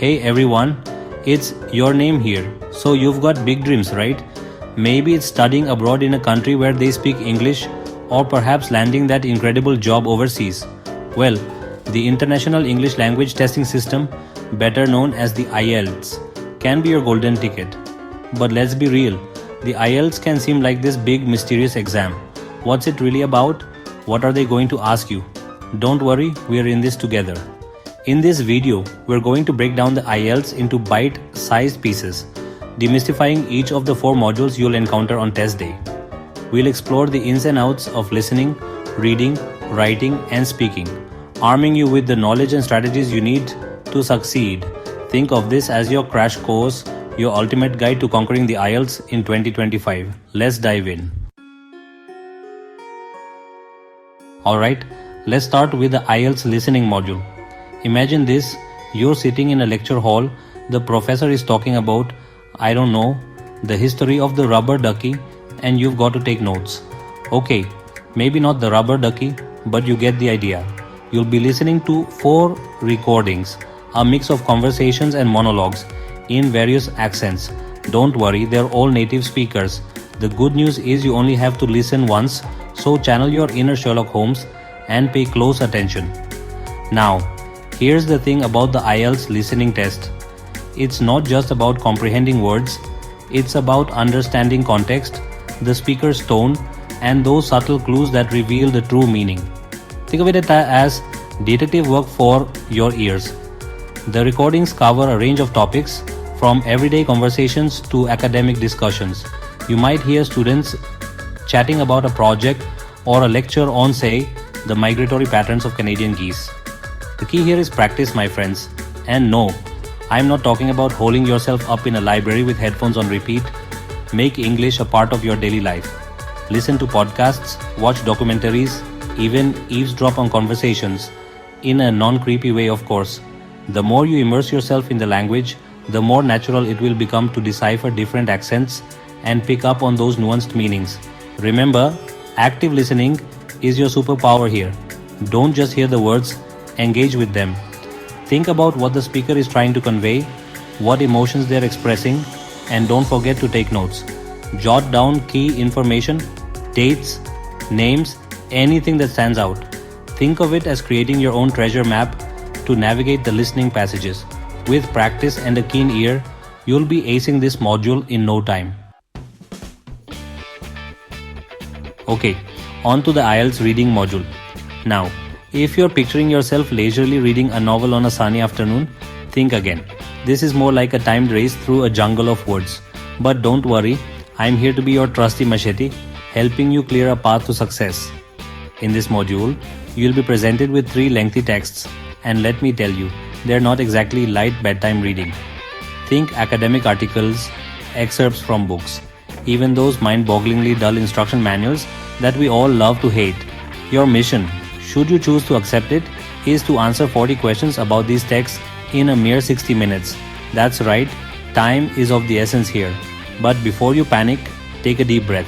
Hey everyone, it's your name here. So you've got big dreams, right? Maybe it's studying abroad in a country where they speak English, or perhaps landing that incredible job overseas. Well, the International English Language Testing System, better known as the IELTS, can be your golden ticket. But let's be real, the IELTS can seem like this big mysterious exam. What's it really about? What are they going to ask you? Don't worry, we are in this together. In this video, we're going to break down the IELTS into bite-sized pieces, demystifying each of the 4 modules you'll encounter on test day. We'll explore the ins and outs of listening, reading, writing, and speaking, arming you with the knowledge and strategies you need to succeed. Think of this as your crash course, your ultimate guide to conquering the IELTS in 2025. Let's dive in. Alright, let's start with the IELTS listening module. Imagine this, you're sitting in a lecture hall, the professor is talking about, I don't know, the history of the rubber ducky, and you've got to take notes. Okay, maybe not the rubber ducky, but you get the idea. You'll be listening to 4 recordings, a mix of conversations and monologues in various accents. Don't worry, they're all native speakers. The good news is you only have to listen once, so channel your inner Sherlock Holmes and pay close attention. Now, here's the thing about the IELTS listening test. It's not just about comprehending words, it's about understanding context, the speaker's tone, and those subtle clues that reveal the true meaning. Think of it as detective work for your ears. The recordings cover a range of topics, from everyday conversations to academic discussions. You might hear students chatting about a project or a lecture on, say, the migratory patterns of Canadian geese. The key here is practice, my friends. And no, I'm not talking about holding yourself up in a library with headphones on repeat. Make English a part of your daily life. Listen to podcasts, watch documentaries, even eavesdrop on conversations, in a non-creepy way, of course. The more you immerse yourself in the language, the more natural it will become to decipher different accents and pick up on those nuanced meanings. Remember, active listening is your superpower here. Don't just hear the words, engage with them. Think about what the speaker is trying to convey, what emotions they're expressing, and don't forget to take notes. Jot down key information, dates, names, anything that stands out. Think of it as creating your own treasure map to navigate the listening passages. With practice and a keen ear, you'll be acing this module in no time. Okay, on to the IELTS reading module. Now, if you're picturing yourself leisurely reading a novel on a sunny afternoon, think again. This is more like a timed race through a jungle of words. But don't worry, I'm here to be your trusty machete, helping you clear a path to success. In this module, you'll be presented with 3 lengthy texts, and let me tell you, they're not exactly light bedtime reading. Think academic articles, excerpts from books, even those mind-bogglingly dull instruction manuals that we all love to hate. Your mission, should you choose to accept it, is to answer 40 questions about these texts in a mere 60 minutes. That's right, time is of the essence here. But before you panic, take a deep breath.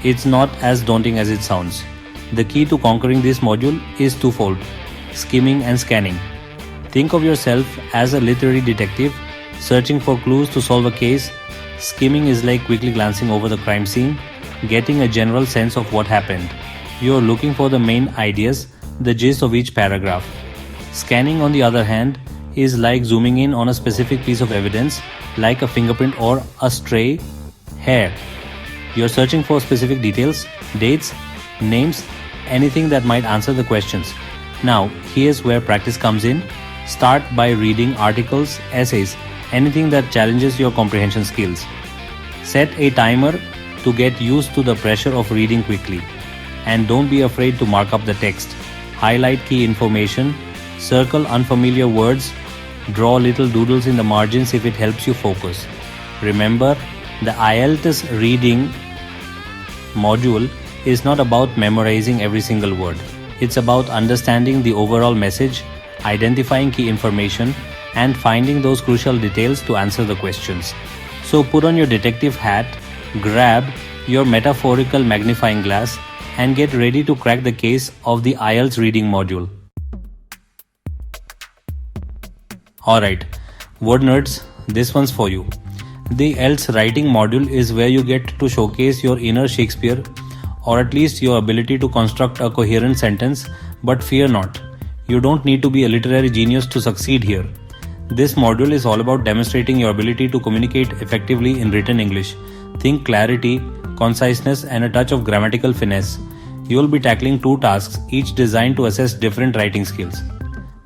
It's not as daunting as it sounds. The key to conquering this module is twofold: skimming and scanning. Think of yourself as a literary detective searching for clues to solve a case. Skimming is like quickly glancing over the crime scene, getting a general sense of what happened. You're looking for the main ideas, the gist of each paragraph. Scanning, on the other hand, is like zooming in on a specific piece of evidence, like a fingerprint or a stray hair. You're searching for specific details, dates, names, anything that might answer the questions. Now, here's where practice comes in. Start by reading articles, essays, anything that challenges your comprehension skills. Set a timer to get used to the pressure of reading quickly. And don't be afraid to mark up the text. Highlight key information, circle unfamiliar words, draw little doodles in the margins if it helps you focus. Remember, the IELTS reading module is not about memorizing every single word. It's about understanding the overall message, identifying key information, and finding those crucial details to answer the questions. So put on your detective hat, grab your metaphorical magnifying glass, and get ready to crack the case of the IELTS reading module. Alright, Word nerds, this one's for you. The IELTS writing module is where you get to showcase your inner Shakespeare, or at least your ability to construct a coherent sentence, but fear not. You don't need to be a literary genius to succeed here. This module is all about demonstrating your ability to communicate effectively in written English. Think clarity, conciseness, and a touch of grammatical finesse. You will be tackling 2 tasks, each designed to assess different writing skills.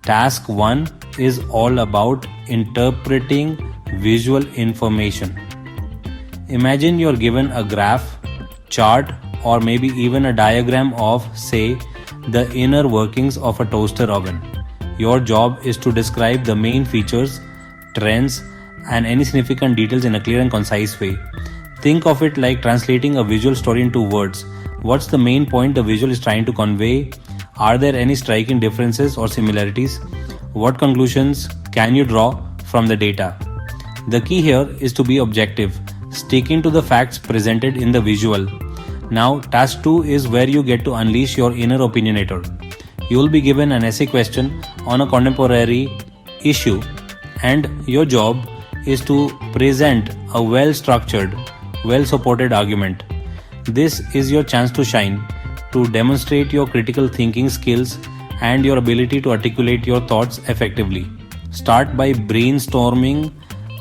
Task 1 is all about interpreting visual information. Imagine you're given a graph, chart, or maybe even a diagram of, say, the inner workings of a toaster oven. Your job is to describe the main features, trends, and any significant details in a clear and concise way. Think of it like translating a visual story into words. What's the main point the visual is trying to convey? Are there any striking differences or similarities? What conclusions can you draw from the data? The key here is to be objective, sticking to the facts presented in the visual. Now, task 2 is where you get to unleash your inner opinionator. You will be given an essay question on a contemporary issue, and your job is to present a well-structured, well-supported argument. This is your chance to shine, to demonstrate your critical thinking skills and your ability to articulate your thoughts effectively. Start by brainstorming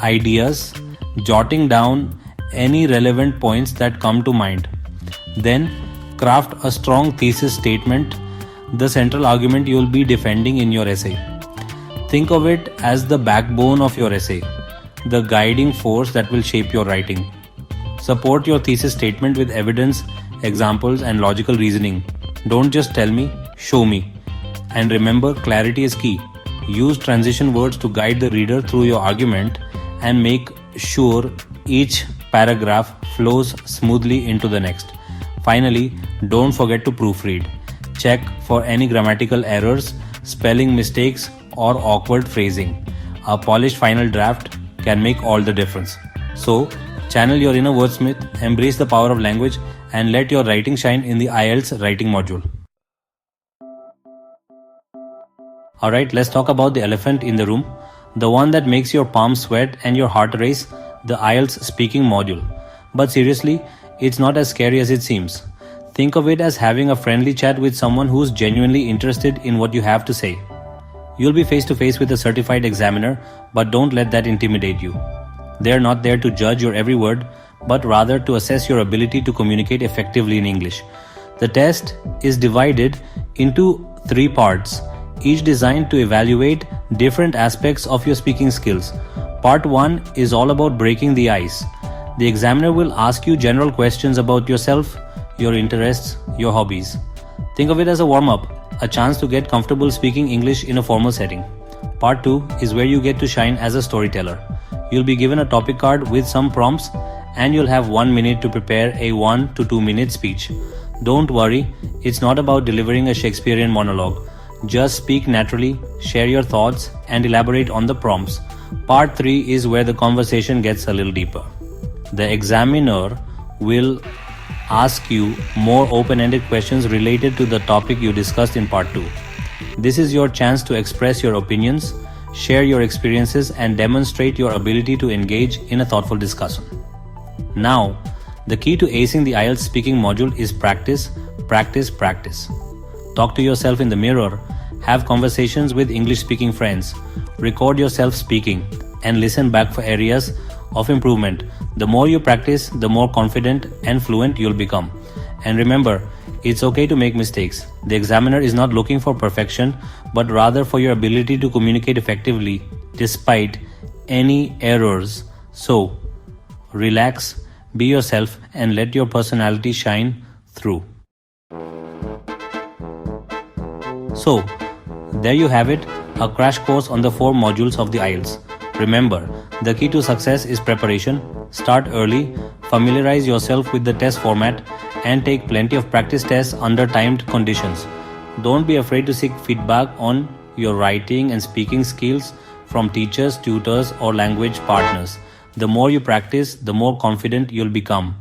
ideas, jotting down any relevant points that come to mind. Then, craft a strong thesis statement, the central argument you will be defending in your essay. Think of it as the backbone of your essay, the guiding force that will shape your writing. Support your thesis statement with evidence, examples, and logical reasoning. Don't just tell me, show me. And remember, clarity is key. Use transition words to guide the reader through your argument and make sure each paragraph flows smoothly into the next. Finally, don't forget to proofread. Check for any grammatical errors, spelling mistakes, or awkward phrasing. A polished final draft can make all the difference. So, channel your inner wordsmith, embrace the power of language, and let your writing shine in the IELTS writing module. Alright, let's talk about the elephant in the room, the one that makes your palms sweat and your heart race, the IELTS speaking module. But seriously, it's not as scary as it seems. Think of it as having a friendly chat with someone who's genuinely interested in what you have to say. You'll be face to face with a certified examiner, but don't let that intimidate you. They're not there to judge your every word, but rather to assess your ability to communicate effectively in English. The test is divided into 3 parts, each designed to evaluate different aspects of your speaking skills. Part 1 is all about breaking the ice. The examiner will ask you general questions about yourself, your interests, your hobbies. Think of it as a warm-up, a chance to get comfortable speaking English in a formal setting. Part 2 is where you get to shine as a storyteller. You'll be given a topic card with some prompts, and you'll have 1 minute to prepare a 1 to 2 minute speech. Don't worry, it's not about delivering a Shakespearean monologue. Just speak naturally, share your thoughts, and elaborate on the prompts. Part 3 is where the conversation gets a little deeper. The examiner will ask you more open-ended questions related to the topic you discussed in Part 2. This is your chance to express your opinions, share your experiences, and demonstrate your ability to engage in a thoughtful discussion. Now, the key to acing the IELTS speaking module is practice, practice, practice. Talk to yourself in the mirror, have conversations with English-speaking friends, record yourself speaking, and listen back for areas of improvement. The more you practice, the more confident and fluent you'll become. And remember, it's okay to make mistakes. The examiner is not looking for perfection, but rather for your ability to communicate effectively despite any errors. So, relax, be yourself, and let your personality shine through. So, there you have it, a crash course on the 4 modules of the IELTS. Remember, the key to success is preparation. Start early, familiarize yourself with the test format, and take plenty of practice tests under timed conditions. Don't be afraid to seek feedback on your writing and speaking skills from teachers, tutors, or language partners. The more you practice, the more confident you'll become.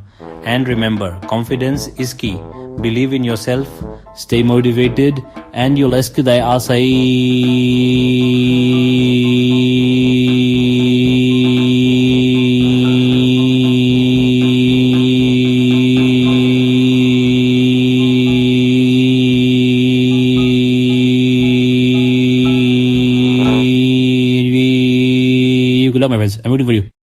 And remember, confidence is key. Believe in yourself, stay motivated, and you'll escalate. Good luck, my friends. I'm rooting for you.